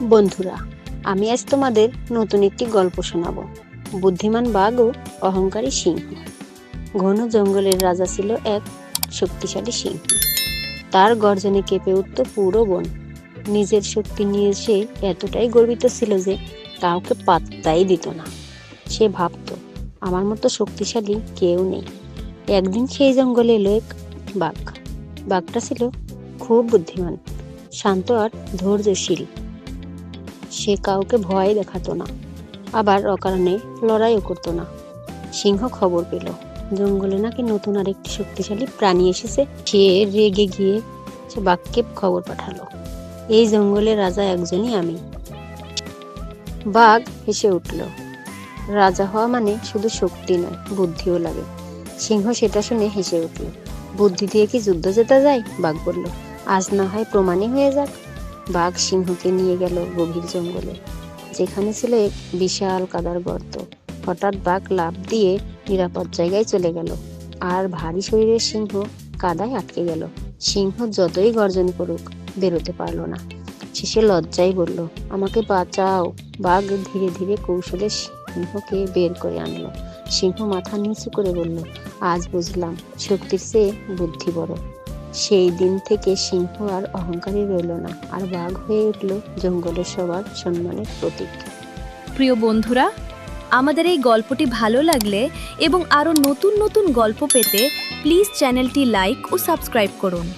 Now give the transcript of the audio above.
বন্ধুরা, আমি আজ তোমাদের নতুন একটি গল্প শোনাবো। বুদ্ধিমান বাঘ ও অহংকারী সিংহ। ঘন জঙ্গলের রাজা ছিল এক শক্তিশালী সিংহ। তার গর্জনে কেঁপে উঠত পুরো বন। নিজের শক্তি নিয়ে সে এতটাই গর্বিত ছিল যে কাউকে পাত্তাই দিত না। সে ভাবত, আমার মতো শক্তিশালী কেউ নেই। একদিন সেই জঙ্গলে এলো এক বাঘ। বাঘটা ছিল খুব বুদ্ধিমান, শান্ত আর ধৈর্যশীল। সে কাউকে ভয় দেখাতো না, আবার অকারণে লড়াইও করতো না। সিংহ খবর পেল জঙ্গলে নাকি নতুন আরেকটি শক্তিশালী প্রাণী এসেছে। সে রেগে গিয়ে সে বাঘকে খবর পাঠালো, এই জঙ্গলের রাজা একজনই আমি। বাঘ হেসে উঠল, রাজা হওয়া মানে শুধু শক্তি নয়, বুদ্ধিও লাগে। সিংহ সেটা শুনে হেসে উঠল, বুদ্ধি দিয়ে কি যুদ্ধ জেতা যায়? বাঘ বলল, আজ না হয় প্রমাণই হয়ে যাক। বাঘ সিংহকে নিয়ে গেল গভীর জঙ্গলে, যেখানে ছিল এক বিশাল কাদার গর্ত। হঠাৎ বাঘ লাফ দিয়ে নিরাপদ জায়গায় চলে গেল, আর ভারী শরীরের সিংহ কাদায় আটকে গেল। সিংহ যতই গর্জন করুক, বেরোতে পারলো না। শেষে লজ্জায় বলল, আমাকে বাঁচাও। বাঘ ধীরে ধীরে কৌশলে সিংহকে বের করে আনলো। সিংহ মাথা নিচু করে বলল, আজ বুঝলাম শক্তির চেয়ে বুদ্ধি বড়। সেই দিন থেকে সিংহ আর অহংকারী রইল না, আর বাঘ হয়ে উঠল জঙ্গলের সবার সম্মানের প্রতীক। প্রিয় বন্ধুরা, আমাদের এই গল্পটি ভালো লাগলে এবং আরও নতুন নতুন গল্প পেতে প্লিজ চ্যানেলটি লাইক ও সাবস্ক্রাইব করুন।